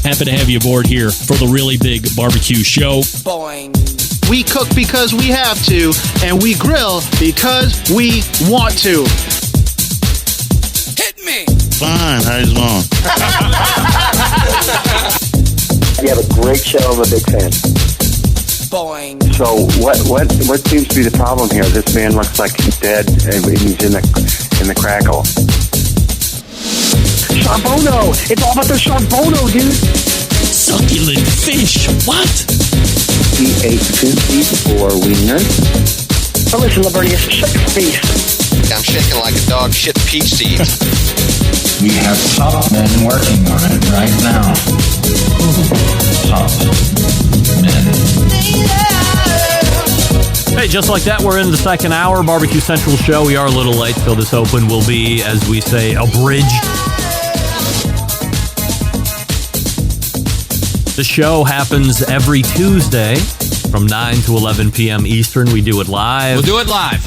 Happy to have you aboard here for the Really Big Barbecue Show. Boing. We cook because we have to, and we grill because we want to. Hit me. Fine, how's it going? You have a great show. I'm a big fan. Boing. So what seems to be the problem here? This man looks like he's dead, and he's in the crackle. Charbono! It's all about the Charbono, dude! Succulent fish. What? He ate 2 feet 4 wieners. But listen, Lavernius, shut your face. I'm shaking like a dog shit peach seeds. We have top men working on it right now. Top men. Hey, just like that, we're in the second hour. Barbecue Central show. We are a little late, so this open will be, as we say, abridged. The show happens every Tuesday from 9 to 11 p.m. Eastern. We do it live. We'll do it live.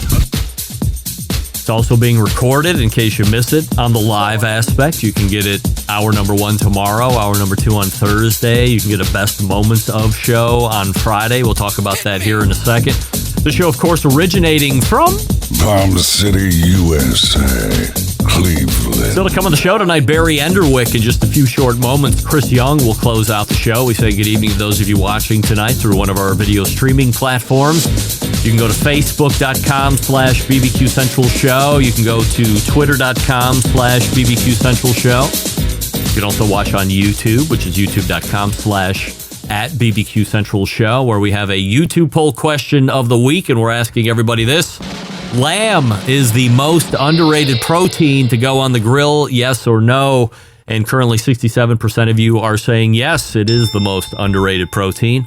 It's also being recorded in case you miss it on the live aspect. You can get it hour number 1 tomorrow, hour number 2 on Thursday. You can get a best moments of show on Friday. We'll talk about that here in a second. The show, of course, originating from Palm City, USA, Cleveland. Still to come on the show tonight, Barry Enderwick in just a few short moments. Chris Young will close out the show. We say good evening to those of you watching tonight through one of our video streaming platforms. You can go to Facebook.com/BBQ Central Show. You can go to Twitter.com/BBQ Central Show. You can also watch on YouTube, which is YouTube.com/@BBQ Central Show, where we have a YouTube poll question of the week, and we're asking everybody this. Lamb is the most underrated protein to go on the grill, yes or no? And currently 67% of you are saying yes, it is the most underrated protein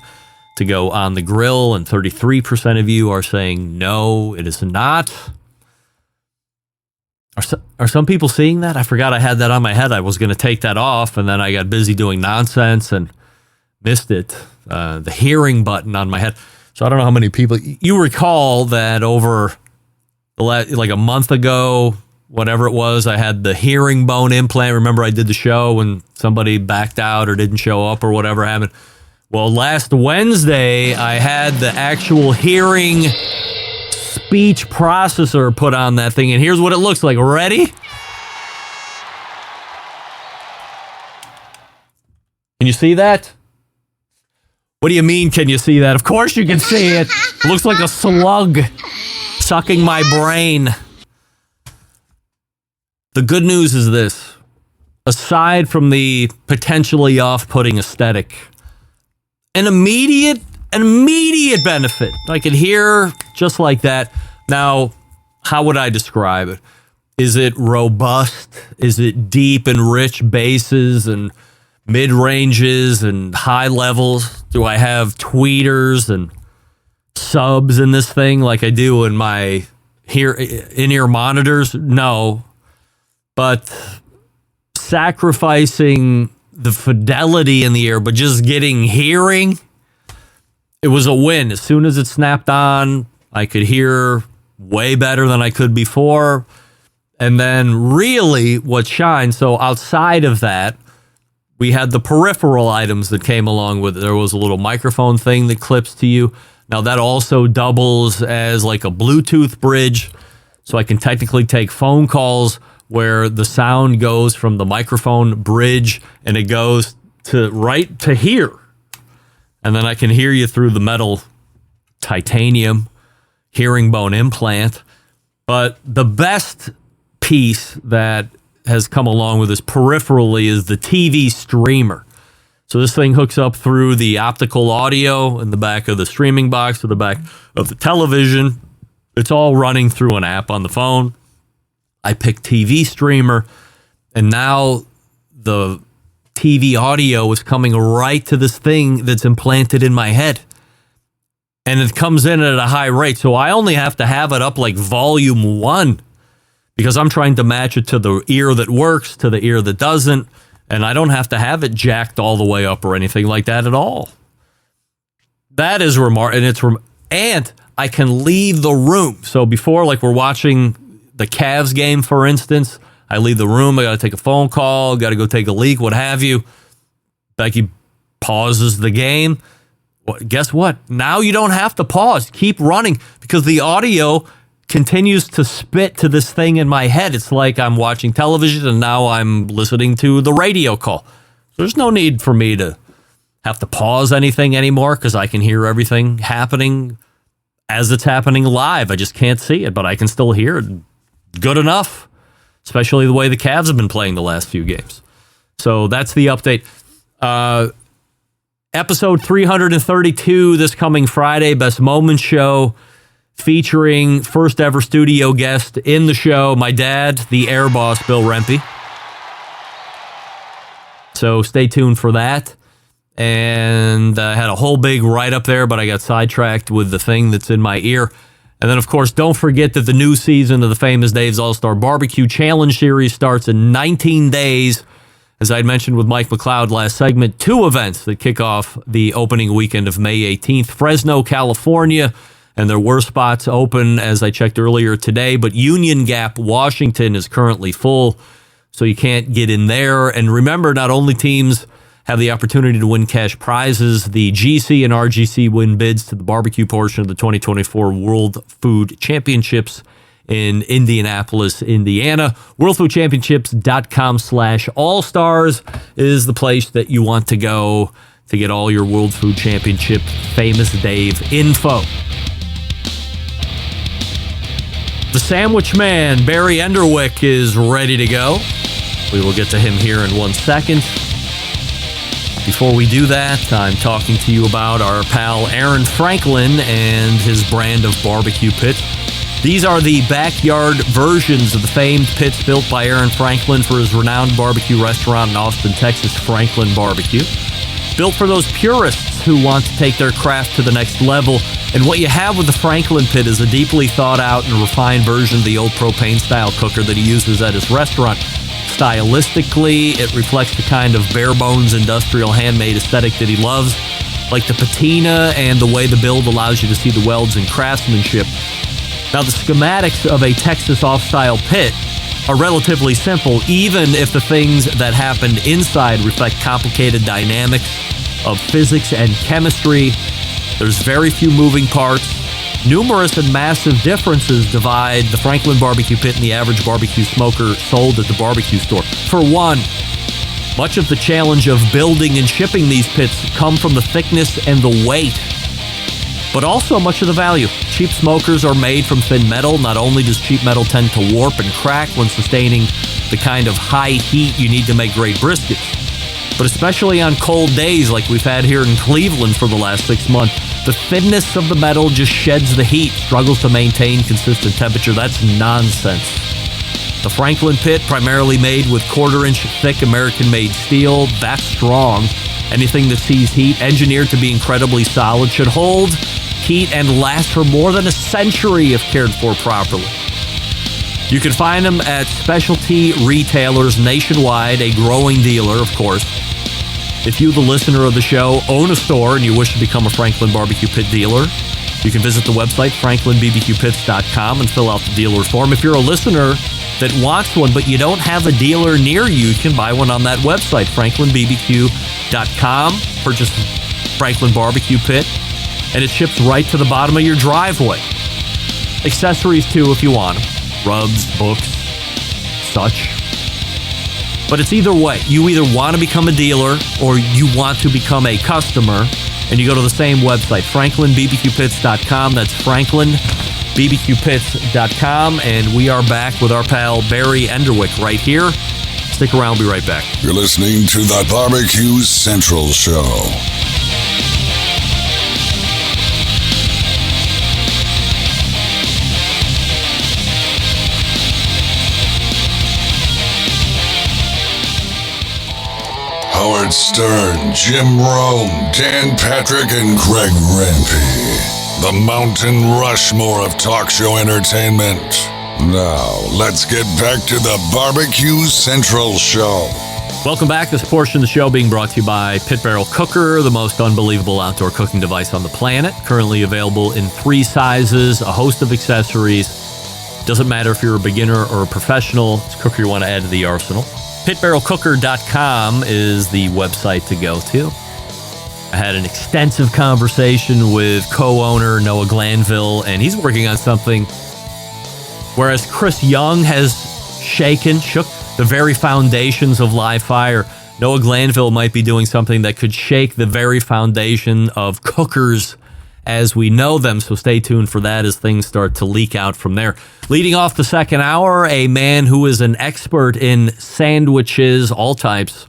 to go on the grill, and 33% of you are saying no, it is not. Are some people seeing that? I forgot I had that on my head. I was going to take that off, and then I got busy doing nonsense and missed it. The hearing button on my head. So I don't know how many people... You recall that over... like a month ago, whatever it was, I had the hearing bone implant. Remember I did the show when somebody backed out or didn't show up or whatever happened? Well, last Wednesday, I had the actual hearing speech processor put on that thing, and here's what it looks like. Ready? Can you see that? What do you mean, can you see that? Of course you can see it. It looks like a slug sucking my brain. The good news is this. Aside from the potentially off-putting aesthetic, an immediate benefit. I could hear just like that. Now, how would I describe it? Is it robust? Is it deep and rich basses and mid-ranges and high levels? Do I have tweeters and subs in this thing like I do in my in-ear monitors? No. But sacrificing the fidelity in the ear, but just getting hearing, it was a win. As soon as it snapped on, I could hear way better than I could before. And then really what shined, so outside of that, we had the peripheral items that came along with it. There was a little microphone thing that clips to you. Now that also doubles as like a Bluetooth bridge, so I can technically take phone calls where the sound goes from the microphone bridge and it goes to right to here. And then I can hear you through the metal titanium hearing bone implant. But the best piece that has come along with this peripherally is the TV streamer. So this thing hooks up through the optical audio in the back of the streaming box to the back of the television. It's all running through an app on the phone. I picked TV streamer, and now the TV audio is coming right to this thing that's implanted in my head. And it comes in at a high rate. So I only have to have it up like volume 1 because I'm trying to match it to the ear that works, to the ear that doesn't. And I don't have to have it jacked all the way up or anything like that at all. That is remarkable. And I can leave the room. So before, like we're watching the Cavs game, for instance, I leave the room. I got to take a phone call, got to go take a leak, what have you. Becky pauses the game. Well, guess what? Now you don't have to pause. Keep running because the audio continues to spit to this thing in my head. It's like I'm watching television and now I'm listening to the radio call. So there's no need for me to have to pause anything anymore because I can hear everything happening as it's happening live. I just can't see it, but I can still hear it. Good enough, especially the way the Cavs have been playing the last few games. So that's the update. Episode 332 this coming Friday, Best Moments Show, featuring first ever studio guest in the show, my dad, the air boss, Bill Rempe. So stay tuned for that. And I had a whole big write-up there, but I got sidetracked with the thing that's in my ear. And then, of course, don't forget that the new season of the Famous Dave's All-Star Barbecue Challenge Series starts in 19 days. As I mentioned with Mike McLeod last segment, 2 events that kick off the opening weekend of May 18th. Fresno, California, and there were spots open, as I checked earlier today, but Union Gap, Washington is currently full, so you can't get in there. And remember, not only teams have the opportunity to win cash prizes, the GC and RGC win bids to the barbecue portion of the 2024 World Food Championships in Indianapolis, Indiana. WorldFoodChampionships.com/allstars is the place that you want to go to get all your World Food Championship Famous Dave info. The Sandwich Man, Barry Enderwick, is ready to go. We will get to him here in 1 second. Before we do that, I'm talking to you about our pal Aaron Franklin and his brand of barbecue pits. These are the backyard versions of the famed pits built by Aaron Franklin for his renowned barbecue restaurant in Austin, Texas, Franklin Barbecue. Built for those purists who want to take their craft to the next level. And what you have with the Franklin pit is a deeply thought out and refined version of the old propane-style cooker that he uses at his restaurant. Stylistically, it reflects the kind of bare-bones industrial handmade aesthetic that he loves, like the patina and the way the build allows you to see the welds and craftsmanship. Now, the schematics of a Texas off-style pit are relatively simple, even if the things that happen inside reflect complicated dynamics of physics and chemistry. There's very few moving parts. Numerous and massive differences divide the Franklin barbecue pit and the average barbecue smoker sold at the barbecue store. For one, much of the challenge of building and shipping these pits come from the thickness and the weight, but also much of the value. Cheap smokers are made from thin metal. Not only does cheap metal tend to warp and crack when sustaining the kind of high heat you need to make great briskets, but especially on cold days like we've had here in Cleveland for the last 6 months, the thinness of the metal just sheds the heat, struggles to maintain consistent temperature. That's nonsense. The Franklin pit, primarily made with 1/4-inch thick American-made steel, that's strong. Anything that sees heat, engineered to be incredibly solid, should hold heat and last for more than a century if cared for properly. You can find them at specialty retailers nationwide, a growing dealer, of course. If you, the listener of the show, own a store and you wish to become a Franklin Barbecue Pit dealer, you can visit the website, franklinbbqpits.com, and fill out the dealer form. If you're a listener that wants one, but you don't have a dealer near you, you can buy one on that website, franklinbbq.com. Purchase Franklin Barbecue Pit, and it ships right to the bottom of your driveway. Accessories, too, if you want them. Rubs, books, such. But it's either way. You either want to become a dealer or you want to become a customer, and you go to the same website, franklinbbqpits.com. That's franklinbbqpits.com, and we are back with our pal Barry Enderwick right here. Stick around, we'll be right back. You're listening to the Barbecue Central Show. Howard Stern, Jim Rome, Dan Patrick, and Greg Rempe. The Mountain Rushmore of talk show entertainment. Now, let's get back to the Barbecue Central Show. Welcome back. This portion of the show being brought to you by Pit Barrel Cooker, the most unbelievable outdoor cooking device on the planet. Currently available in 3 sizes, a host of accessories. Doesn't matter if you're a beginner or a professional, it's a cooker you want to add to the arsenal. Pitbarrelcooker.com is the website to go to. I had an extensive conversation with co-owner Noah Glanville, and he's working on something. Whereas Chris Young has shook the very foundations of live fire, Noah Glanville might be doing something that could shake the very foundation of cookers as we know them. So stay tuned for that as things start to leak out from there. Leading off the second hour, a man who is an expert in sandwiches, all types,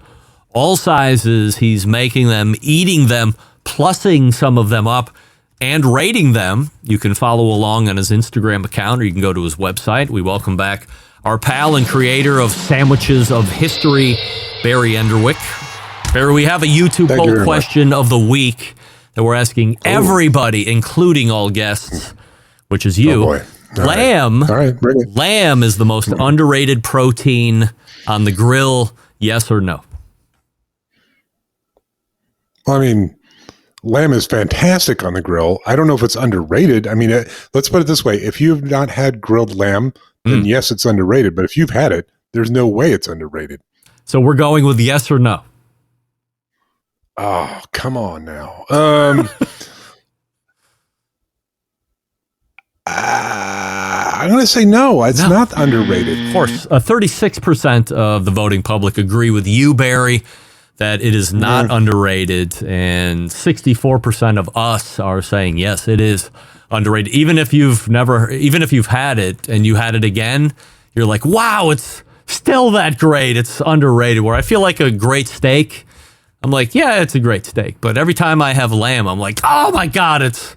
all sizes. He's making them, eating them, plussing some of them up, and rating them. You can follow along on his Instagram account, or you can go to his website. We welcome back our pal and creator of Sandwiches of History, Barry Underwick. Barry, we have a YouTube poll question of the week that we're asking everybody, including all guests, which is you. Oh boy. Lamb. All right, bring it. Lamb is the most underrated protein on the grill. Yes or no? Well, I mean, lamb is fantastic on the grill. I don't know if it's underrated. I mean, let's put it this way. If you've not had grilled lamb, then yes, it's underrated. But if you've had it, there's no way it's underrated. So we're going with yes or no? Oh, come on now. I'm going to say no. It's not underrated. Of course, 36% of the voting public agree with you, Barry, that it is not underrated, and 64% of us are saying yes, it is underrated. Even if you've had it and you had it again, you're like, wow, it's still that great. It's underrated. Where I feel like a great steak, I'm like, yeah, it's a great steak. But every time I have lamb, I'm like, oh my God, it's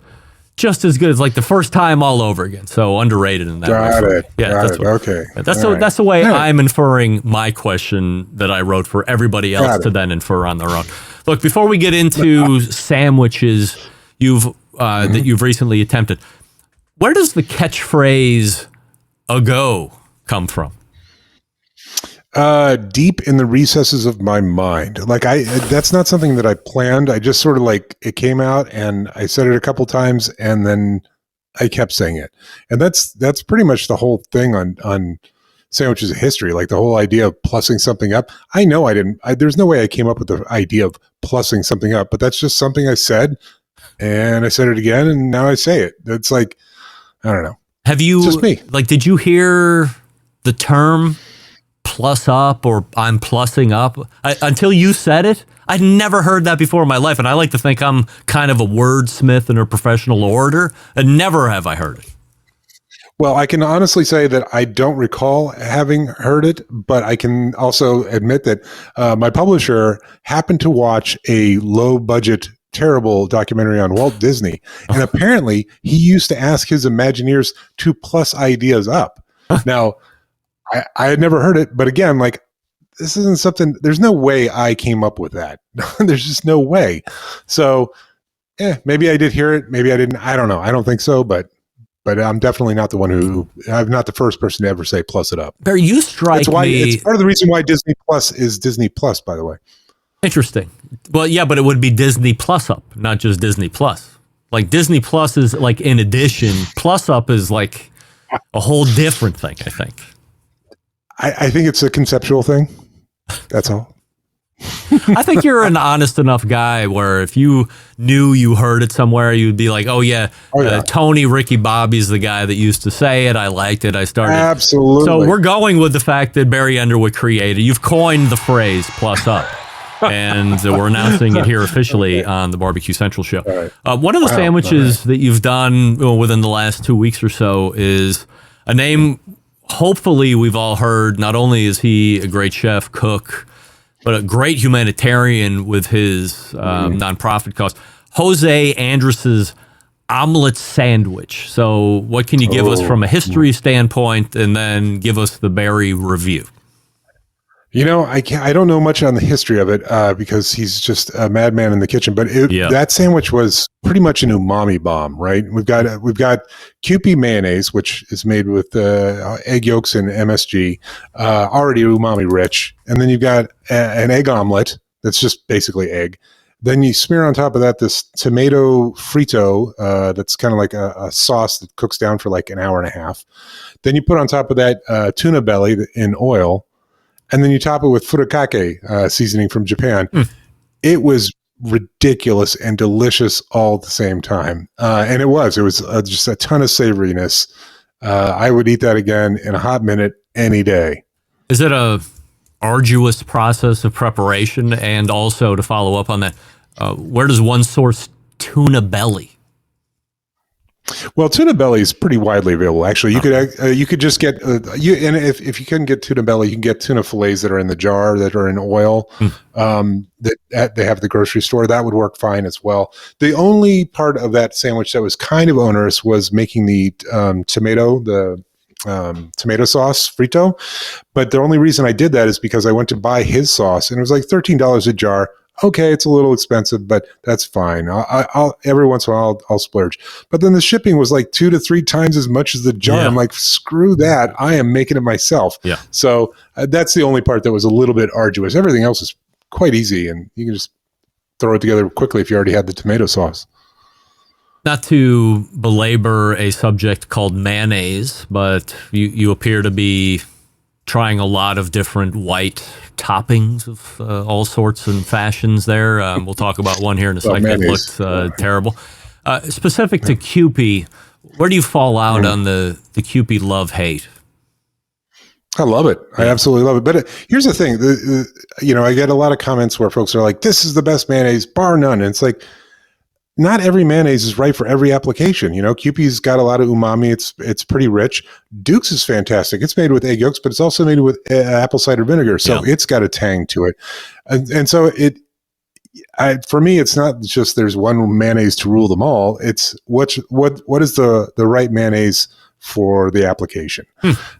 just as good as like the first time all over again. So underrated in that way. Got it. Yeah, Got that's it. what, okay. That's the way I'm inferring my question that I wrote for everybody else to then infer on their own. Look, before we get into sandwiches that you've recently attempted, where does the catchphrase "ago" come from? Deep in the recesses of my mind. Like that's not something that I planned. I just sort of like, it came out and I said it a couple times and then I kept saying it. And that's pretty much the whole thing on Sandwiches of History. Like the whole idea of plussing something up. I know there's no way I came up with the idea of plussing something up, but that's just something I said and I said it again and now I say it. It's like, I don't know. Have you, it's just me. Like, did you hear the term plus up or I'm plussing up? Until you said it, I'd never heard that before in my life. And I like to think I'm kind of a wordsmith and a professional orator, and never have I heard it. Well, I can honestly say that I don't recall having heard it, but I can also admit that my publisher happened to watch a low-budget, terrible documentary on Walt Disney, and apparently he used to ask his Imagineers to plus ideas up. Now, I had never heard it, but again, like, this isn't something, there's no way I came up with that. There's just no way. So, maybe I did hear it. Maybe I didn't. I don't know. I don't think so, but I'm definitely not the one I'm not the first person to ever say plus it up. Barry, you strike me. It's part of the reason why Disney Plus is Disney Plus, by the way. Interesting. Well, yeah, but it would be Disney Plus Up, not just Disney Plus. Like Disney Plus is like in addition. Plus Up is like a whole different thing, I think. I think it's a conceptual thing. That's all. I think you're an honest enough guy where if you knew you heard it somewhere, you'd be like, oh yeah. Tony Ricky Bobby's the guy that used to say it. I liked it. I started. Absolutely. So we're going with the fact that Barry Underwood created. You've coined the phrase plus up. And we're announcing it here officially on the Barbecue Central show. Right. One of the sandwiches that you've done within the last 2 weeks or so is a name hopefully we've all heard. Not only is he a great chef, cook, but a great humanitarian with his nonprofit cause, Jose Andres's omelet sandwich. So what can you give us from a history standpoint, and then give us the Barry review? You know, I don't know much on the history of it because he's just a madman in the kitchen. But that sandwich was pretty much an umami bomb, right? We've got Kewpie mayonnaise, which is made with egg yolks and MSG, already umami rich, and then you've got an egg omelet that's just basically egg. Then you smear on top of that this tomato frito that's kind of like a sauce that cooks down for like an hour and a half. Then you put on top of that tuna belly in oil. and then you top it with furikake seasoning from Japan. It was ridiculous and delicious all at the same time. And it was just a ton of savoriness. I would eat that again in a hot minute any day. Is it a arduous process of preparation? And also to follow up on that, where does one source tuna belly? Well, tuna belly is pretty widely available. Actually, you could just get and if you couldn't get tuna belly, you can get tuna fillets that are in the jar that are in oil that they have at the grocery store. That would work fine as well. The only part of that sandwich that was kind of onerous was making the tomato sauce frito. But the only reason I did that is because I went to buy his sauce and it was like $13 a jar. Okay, it's a little expensive, but that's fine. I'll every once in a while I'll splurge. But then the shipping was like 2 to 3 times as much as the jar. I'm like, screw that. I am making it myself. Yeah. So that's the only part that was a little bit arduous. Everything else is quite easy, and you can just throw it together quickly if you already had the tomato sauce. Not to belabor a subject called mayonnaise, but you appear to be trying a lot of different white toppings of all sorts and fashions there. We'll talk about one here in a second that looked terrible. Specific to Kewpie, where do you fall out on the Kewpie love-hate? I love it. I absolutely love it. But here's the thing. I get a lot of comments where folks are like, this is the best mayonnaise, bar none. And it's like, not every mayonnaise is right for every application. Kewpie's got a lot of umami. It's pretty rich. Duke's is fantastic. It's made with egg yolks, but it's also made with apple cider vinegar. So it's got a tang to it. And so for me, it's not just there's one mayonnaise to rule them all. It's what is the right mayonnaise for the application.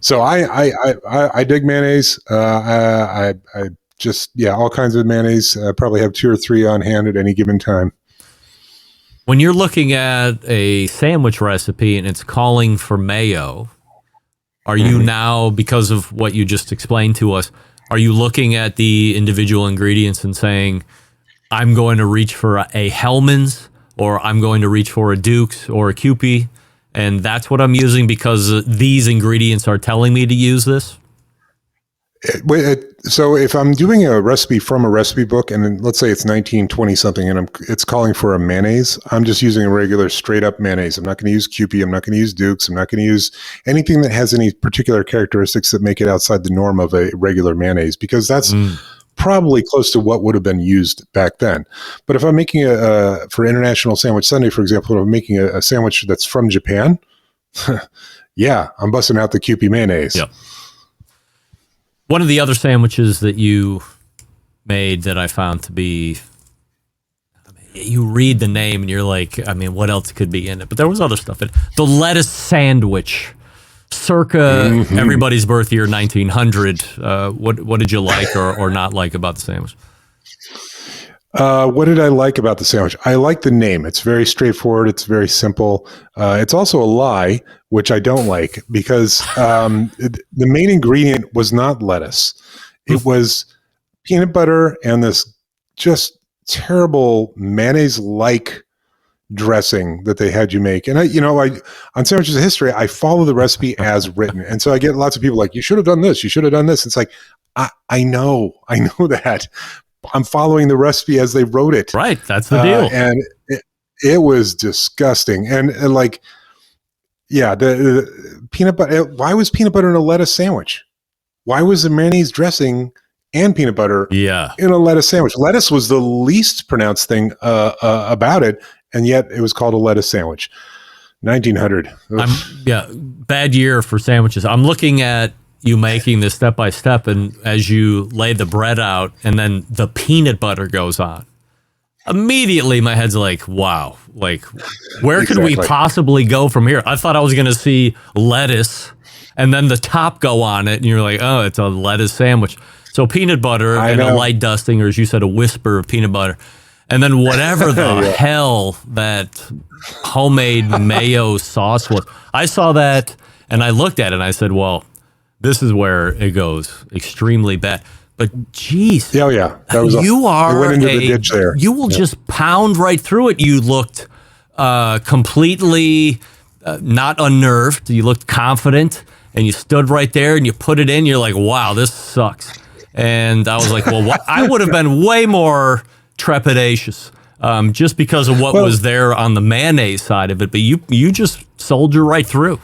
So I dig mayonnaise. I just, all kinds of mayonnaise. Probably have 2 or 3 on hand at any given time. When you're looking at a sandwich recipe and it's calling for mayo, are you now, because of what you just explained to us, are you looking at the individual ingredients and saying, I'm going to reach for a Hellmann's, or I'm going to reach for a Duke's or a Kewpie, and that's what I'm using because these ingredients are telling me to use this? So if I'm doing a recipe from a recipe book, and let's say it's 1920 something, and it's calling for a mayonnaise, I'm just using a regular straight up mayonnaise. I'm not going to use Kewpie. I'm not going to use Duke's. I'm not going to use anything that has any particular characteristics that make it outside the norm of a regular mayonnaise, because that's probably close to what would have been used back then. But if I'm making for International Sandwich Sunday, for example, if I'm making a sandwich that's from Japan, I'm busting out the Kewpie mayonnaise. Yep. One of the other sandwiches that you made that I found to be, you read the name and you're like, what else could be in it? But there was other stuff in it. The lettuce sandwich, circa everybody's birth year, 1900. What did you like or not like about the sandwich? What did I like about the sandwich? I like the name. It's very straightforward. It's very simple. It's also a lie, which I don't like, because the main ingredient was not lettuce. It was peanut butter and this just terrible mayonnaise-like dressing that they had you make. And on Sandwiches of History, I follow the recipe as written. And so I get lots of people like, you should have done this. You should have done this. It's like, I know that. I'm following the recipe as they wrote it. Right. That's the deal. And it was disgusting. And the peanut butter. Why was peanut butter in a lettuce sandwich? Why was the mayonnaise dressing and peanut butter in a lettuce sandwich? Lettuce was the least pronounced thing about it, and yet it was called a lettuce sandwich. 1900. Bad year for sandwiches. I'm looking at you making this step by step, and as you lay the bread out and then the peanut butter goes on, immediately my head's like, wow, like where could we possibly go from here? I thought I was going to see lettuce and then the top go on it, and you're like, oh, it's a lettuce sandwich. So peanut butter and a light dusting, or as you said, a whisper of peanut butter. And then whatever the hell that homemade mayo sauce was. I saw that and I looked at it and I said, well, this is where it goes extremely bad. But geez, that was you went into the ditch there. You will just pound right through it. You looked completely not unnerved. You looked confident, and you stood right there and you put it in. You're like, wow, this sucks. And I was like, well, what? I would have been way more trepidatious just because of what was there on the mayonnaise side of it. But you just soldier right through.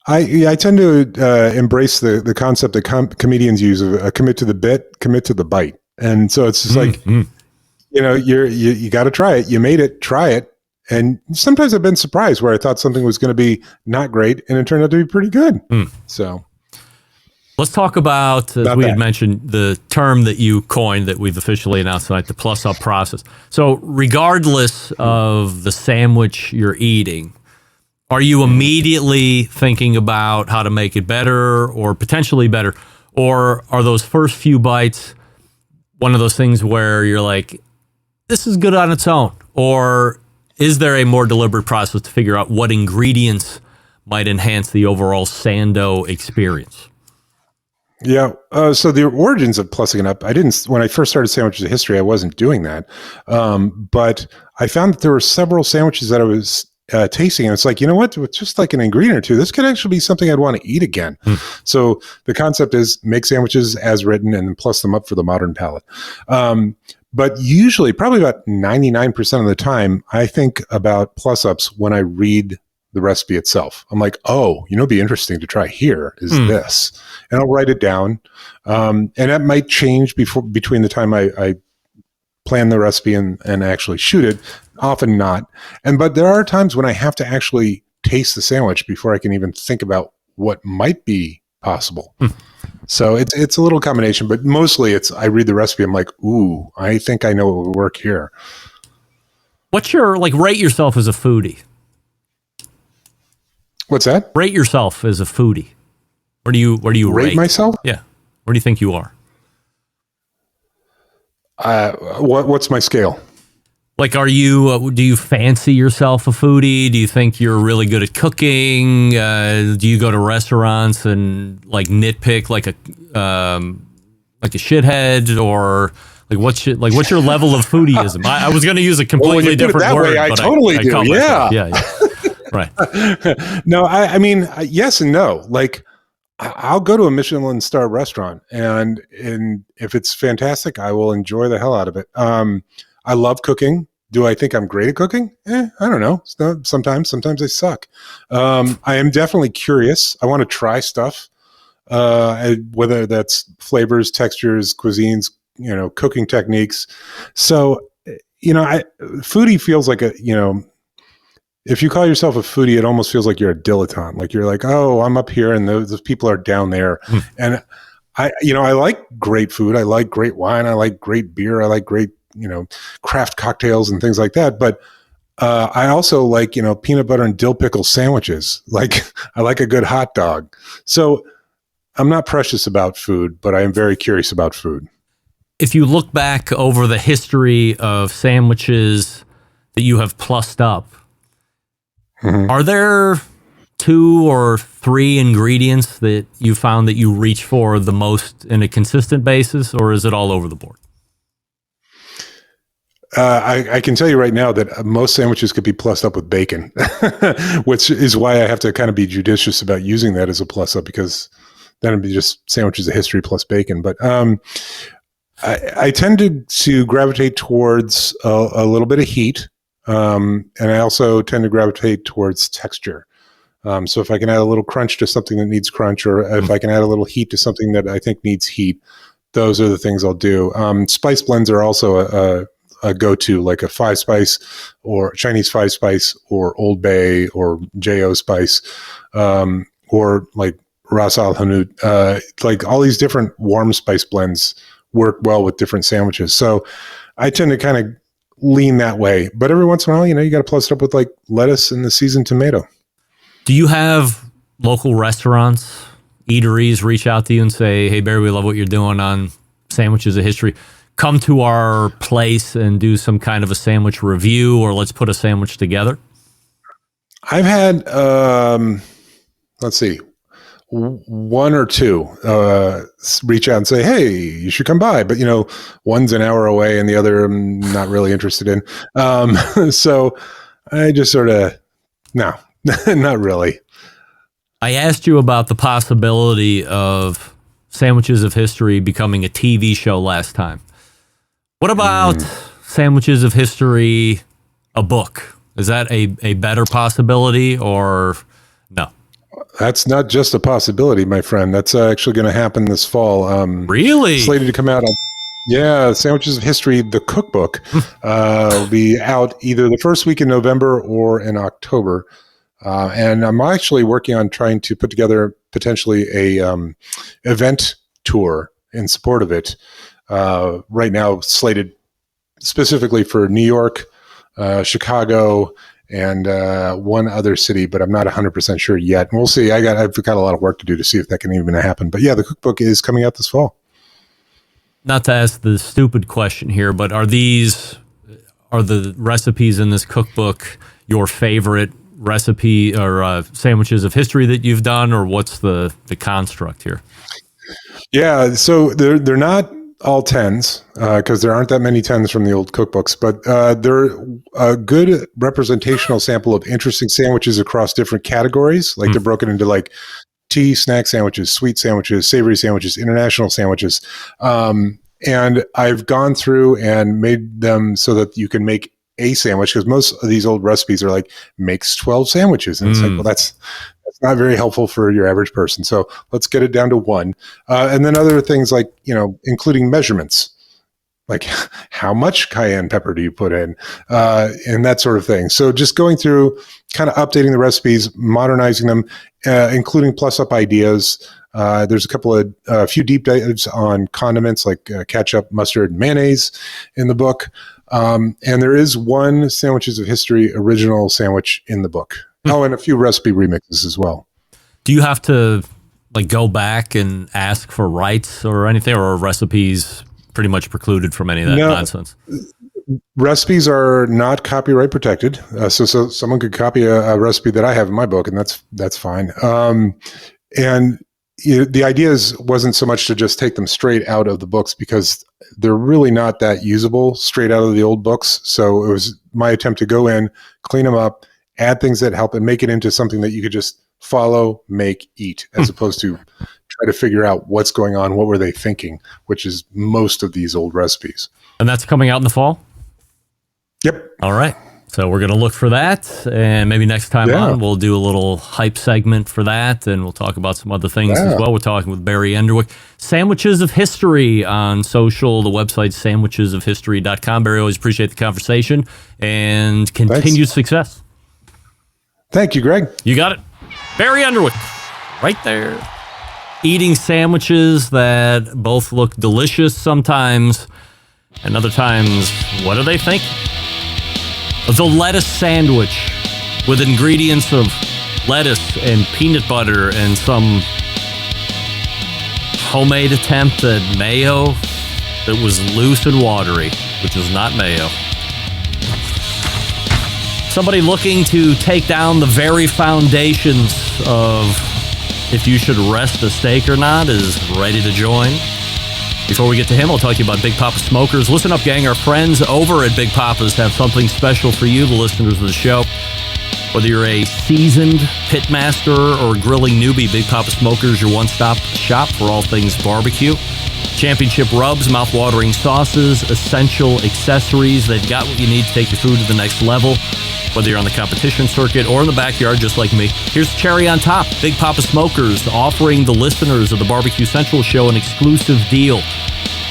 I tend to embrace the concept that comedians use of commit to the bit, commit to the bite. And so it's just like, you got to try it. You made it, try it. And sometimes I've been surprised where I thought something was going to be not great and it turned out to be pretty good. So let's talk about, as we had mentioned, the term that you coined that we've officially announced tonight, the plus up process. So regardless of the sandwich you're eating, are you immediately thinking about how to make it better or potentially better? Or are those first few bites one of those things where you're like, this is good on its own? Or is there a more deliberate process to figure out what ingredients might enhance the overall Sando experience? Yeah. So the origins of plussing it up, when I first started Sandwiches of History, I wasn't doing that. But I found that there were several sandwiches that I was tasting, and it's like, you know what, with just like an ingredient or two, this could actually be something I'd want to eat again. So the concept is make sandwiches as written and then plus them up for the modern palate. But usually, probably about 99% of the time, I think about plus ups when I read the recipe itself. I'm like, oh, it'd be interesting to try here is this. And I'll write it down. And that might change between the time I plan the recipe and actually shoot it. Often not. But there are times when I have to actually taste the sandwich before I can even think about what might be possible. So it's a little combination, but mostly I read the recipe. I'm like, ooh, I think I know what will work here. What's your, rate yourself as a foodie? What's that? Rate yourself as a foodie. Where do you rate myself? Yeah. Where do you think you are? What's my scale? Are you, do you fancy yourself a foodie? Do you think you're really good at cooking? Do you go to restaurants and nitpick like a shithead, or what's your level of foodieism? I was going to use a completely different word. I totally do. Yeah. Right. No, I mean, yes and no. I'll go to a Michelin star restaurant and if it's fantastic, I will enjoy the hell out of it. I love cooking. Do I think I'm great at cooking? I don't know. Sometimes I suck. I am definitely curious. I want to try stuff, whether that's flavors, textures, cuisines, cooking techniques. So, foodie feels like if you call yourself a foodie, it almost feels like you're a dilettante. Like you're like, oh, I'm up here and those people are down there. And I like great food. I like great wine. I like great beer. I like great, craft cocktails and things like that. But I also like, peanut butter and dill pickle sandwiches. I like a good hot dog. So I'm not precious about food, but I am very curious about food. If you look back over the history of sandwiches that you have plussed up, are there 2 or 3 ingredients that you found that you reach for the most in a consistent basis, or is it all over the board? I can tell you right now that most sandwiches could be plussed up with bacon, which is why I have to kind of be judicious about using that as a plus up, because then it'd be just Sandwiches of History plus bacon. But I tend to gravitate towards a little bit of heat. And I also tend to gravitate towards texture. So if I can add a little crunch to something that needs crunch, or if I can add a little heat to something that I think needs heat, those are the things I'll do. Spice blends are also a go-to, like a 5-spice or Chinese 5-spice or Old Bay or J.O. spice, or like Ras Al Hanout. Like all these different warm spice blends work well with different sandwiches. So I tend to kind of lean that way, but every once in a while, you got to plus it up with like lettuce and the seasoned tomato. Do you have local restaurants, eateries reach out to you and say, hey, Barry, we love what you're doing on Sandwiches of History. Come to our place and do some kind of a sandwich review, or let's put a sandwich together? I've had, let's see, 1 or 2 reach out and say, hey, you should come by. But, one's an hour away and the other I'm not really interested in. So I just sort of, no, not really. I asked you about the possibility of Sandwiches of History becoming a TV show last time. What about Sandwiches of History, a book? Is that a better possibility or no? That's not just a possibility, my friend. That's actually going to happen this fall. Really? Slated to come out on, Sandwiches of History, the cookbook, will be out either the first week in November or in October. And I'm actually working on trying to put together potentially a event tour in support of it. Right now, slated specifically for New York, Chicago, and one other city, but I'm not 100% sure yet. And we'll see. I've got a lot of work to do to see if that can even happen. But yeah, the cookbook is coming out this fall. Not to ask the stupid question here, but are the recipes in this cookbook your favorite recipe or sandwiches of history that you've done, or what's the construct here? Yeah, so they're not all 10s because there aren't that many 10s from the old cookbooks, but they're a good representational sample of interesting sandwiches across different categories. Like they're broken into like tea, snack sandwiches, sweet sandwiches, savory sandwiches, international sandwiches. And I've gone through and made them so that you can make a sandwich, because most of these old recipes are like makes 12 sandwiches. And it's like, well, that's not very helpful for your average person. So let's get it down to one. And then other things like, including measurements, like how much cayenne pepper do you put in, and that sort of thing. So just going through, kind of updating the recipes, modernizing them, including plus up ideas. There's a few deep dives on condiments like ketchup, mustard, and mayonnaise in the book. And there is one Sandwiches of History original sandwich in the book. Oh, and a few recipe remixes as well. Do you have to go back and ask for rights or anything, or are recipes pretty much precluded from any of that nonsense? Recipes are not copyright protected. So someone could copy a recipe that I have in my book, and that's fine. And the idea wasn't so much to just take them straight out of the books, because they're really not that usable straight out of the old books. So it was my attempt to go in, clean them up, add things that help, and make it into something that you could just follow, make, eat, as opposed to try to figure out what's going on, what were they thinking, which is most of these old recipes. And that's coming out in the fall? Yep. All right. So we're going to look for that, and maybe next time on we'll do a little hype segment for that, and we'll talk about some other things as well. We're talking with Barry Underwood. Sandwiches of History on social, the website sandwichesofhistory.com. Barry, always appreciate the conversation, and continued success. Thank you, Greg. You got it. Barry Underwood, right there. Eating sandwiches that both look delicious sometimes, and other times, what do they think? The lettuce sandwich with ingredients of lettuce and peanut butter and some homemade attempt at mayo that was loose and watery, which is not mayo. Somebody looking to take down the very foundations of if you should rest a steak or not is ready to join. Before we get to him, I'll talk to you about Big Papa Smokers. Listen up, gang. Our friends over at Big Papa's have something special for you, the listeners of the show. Whether you're a seasoned pitmaster or grilling newbie, Big Papa Smokers, your one-stop shop for all things barbecue. Championship rubs, mouth-watering sauces, essential accessories. They've got what you need to take your food to the next level, whether you're on the competition circuit or in the backyard just like me. Here's the cherry on top. Big Papa Smokers offering the listeners of the Barbecue Central Show an exclusive deal.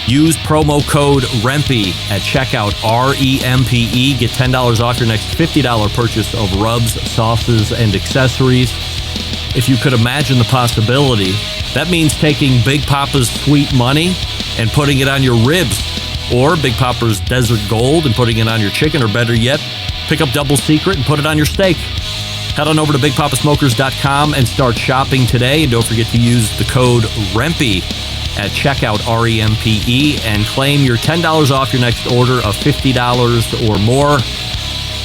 Use promo code REMPE at checkout, REMPE. Get $10 off your next $50 purchase of rubs, sauces, and accessories. If you could imagine the possibility, that means taking Big Papa's sweet money and putting it on your ribs, or Big Papa's Desert Gold and putting it on your chicken, or better yet, pick up Double Secret and put it on your steak. Head on over to BigPapaSmokers.com and start shopping today. And don't forget to use the code REMPE at checkout, REMPE, and claim your $10 off your next order of $50 or more.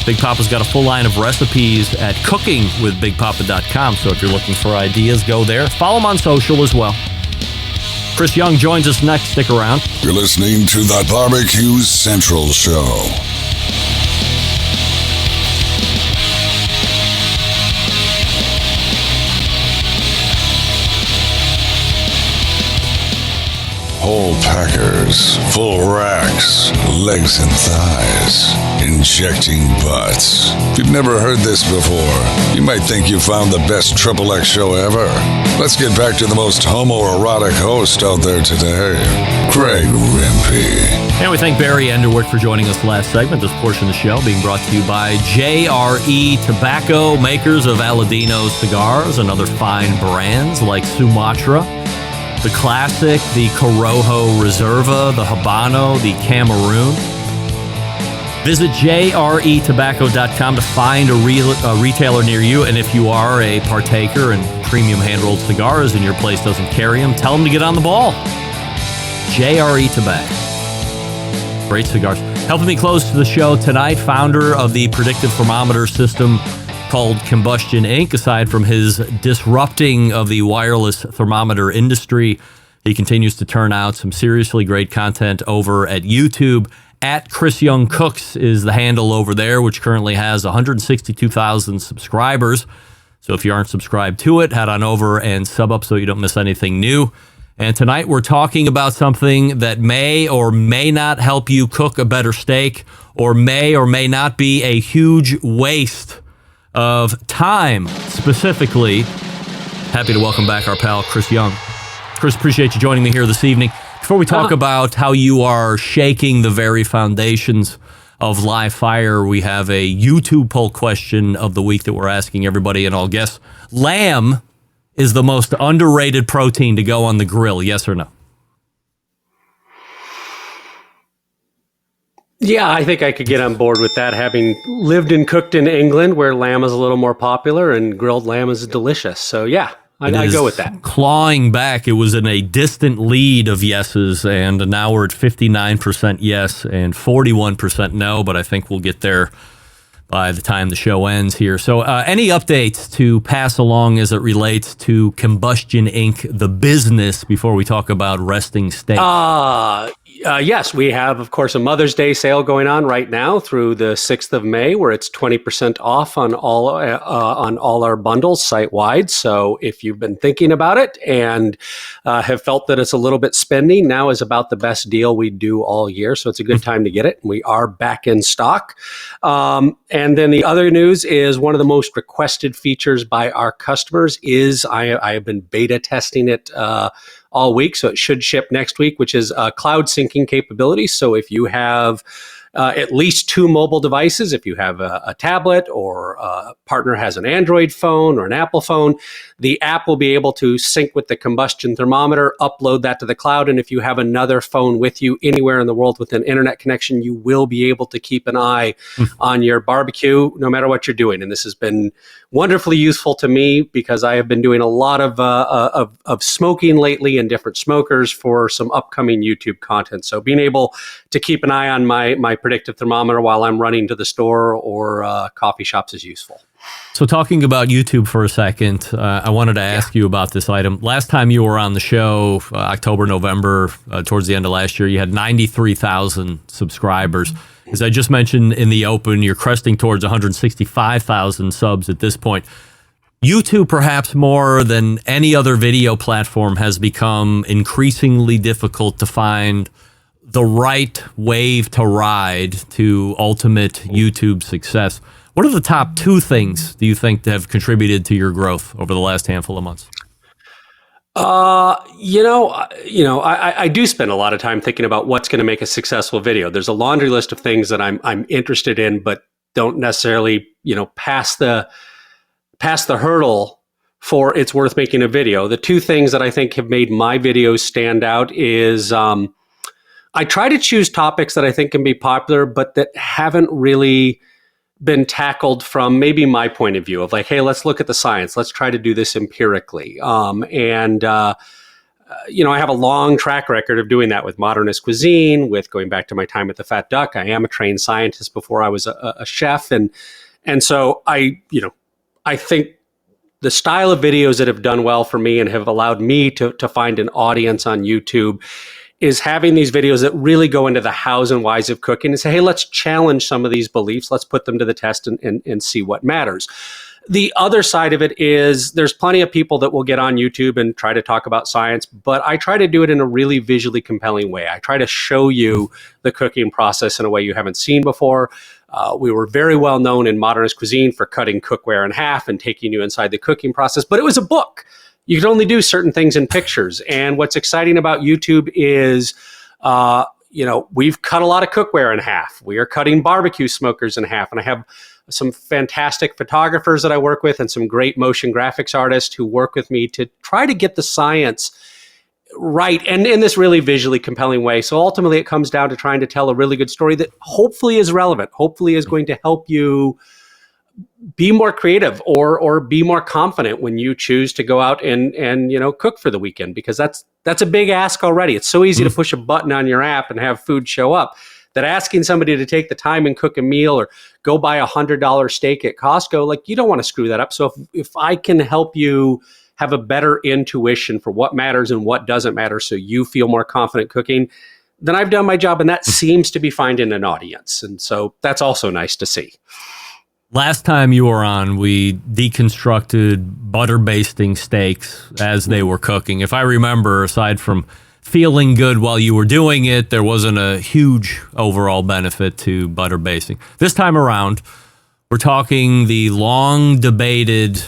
Big Papa's got a full line of recipes at cookingwithbigpapa.com. So if you're looking for ideas, go there. Follow them on social as well. Chris Young joins us next. Stick around. You're listening to the Barbecue Central Show. whole packers, full racks, legs and thighs, injecting butts. If you've never heard this before, you might think you found the best XXX show ever. Let's get back to the most homoerotic host out there today, Craig Rimpey. And we thank Barry Underwood for joining us last segment. This portion of the show being brought to you by JRE Tobacco, makers of Aladino cigars and other fine brands like Sumatra, the Classic, the Corojo Reserva, the Habano, the Cameroon. Visit jretobacco.com to find a retailer near you. And if you are a partaker in premium hand-rolled cigars and your place doesn't carry them, tell them to get on the ball. JRE Tobacco. Great cigars. Helping me close to the show tonight, founder of the predictive thermometer system called Combustion Inc. Aside from his disrupting of the wireless thermometer industry, he continues to turn out some seriously great content over at YouTube. At Chris Young Cooks is the handle over there, which currently has 162,000 subscribers. So if you aren't subscribed to it, head on over and sub up so you don't miss anything new. And tonight we're talking about something that may or may not help you cook a better steak, or may not be a huge waste of time. Specifically, happy to welcome back our pal Chris Young. Chris, appreciate you joining me here this evening. Before we talk about how you are shaking the very foundations of live fire, we have a YouTube poll question of the week that we're asking everybody and all guests. Lamb is the most underrated protein to go on the grill, yes or no? Yeah, I think I could get on board with that, having lived and cooked in England where lamb is a little more popular and grilled lamb is delicious. So yeah, I go with that. Clawing back, it was in a distant lead of yeses, and now we're at 59% yes and 41% no, but I think we'll get there by the time the show ends here. So any updates to pass along as it relates to Combustion Inc., the business, before we talk about resting steak? Yes, we have, of course, a Mother's Day sale going on right now through the 6th of May, where it's 20% off on all our bundles site-wide. So if you've been thinking about it and have felt that it's a little bit spendy, now is about the best deal we do all year. So it's a good time to get it. We are back in stock. And then the other news is one of the most requested features by our customers is I have been beta testing it all week, so it should ship next week, which is cloud syncing capability. So if you have at least 2 mobile devices, if you have a tablet or a partner has an Android phone or an Apple phone, the app will be able to sync with the combustion thermometer, upload that to the cloud, and if you have another phone with you anywhere in the world with an internet connection, you will be able to keep an eye on your barbecue no matter what you're doing. And this has been wonderfully useful to me because I have been doing a lot of smoking lately in different smokers for some upcoming YouTube content. So being able to keep an eye on my predictive thermometer while I'm running to the store or coffee shops is useful. So talking about YouTube for a second, I wanted to ask you about this item. Last time you were on the show, October, November, towards the end of last year, you had 93,000 subscribers. As I just mentioned in the open, you're cresting towards 165,000 subs at this point. YouTube, perhaps more than any other video platform, has become increasingly difficult to find the right wave to ride to ultimate YouTube success. What are the top 2 things do you think that have contributed to your growth over the last handful of months? I do spend a lot of time thinking about what's going to make a successful video. There's a laundry list of things that I'm interested in, but don't necessarily, pass the hurdle for it's worth making a video. The 2 things that I think have made my videos stand out is I try to choose topics that I think can be popular, but that haven't really been tackled from maybe my point of view of like, hey, let's look at the science. Let's try to do this empirically. I have a long track record of doing that with modernist cuisine, with going back to my time at the Fat Duck. I am a trained scientist before I was a chef. And so I think the style of videos that have done well for me and have allowed me to find an audience on YouTube is having these videos that really go into the hows and whys of cooking and say, hey, let's challenge some of these beliefs. Let's put them to the test and see what matters. The other side of it is there's plenty of people that will get on YouTube and try to talk about science, but I try to do it in a really visually compelling way. I try to show you the cooking process in a way you haven't seen before. We were very well known in modernist cuisine for cutting cookware in half and taking you inside the cooking process, but it was a book. You could only do certain things in pictures. And what's exciting about YouTube is, we've cut a lot of cookware in half. We are cutting barbecue smokers in half. And I have some fantastic photographers that I work with and some great motion graphics artists who work with me to try to get the science right and in this really visually compelling way. So ultimately it comes down to trying to tell a really good story that hopefully is relevant, hopefully is going to help you be more creative or be more confident when you choose to go out and cook for the weekend, because that's a big ask already. It's so easy to push a button on your app and have food show up, that asking somebody to take the time and cook a meal or go buy a $100 steak at Costco, like, you don't want to screw that up. So if I can help you have a better intuition for what matters and what doesn't matter so you feel more confident cooking, then I've done my job, and that seems to be finding an audience. And so that's also nice to see. Last time you were on, we deconstructed butter basting steaks as they were cooking. If I remember, aside from feeling good while you were doing it, there wasn't a huge overall benefit to butter basting. This time around, we're talking the long debated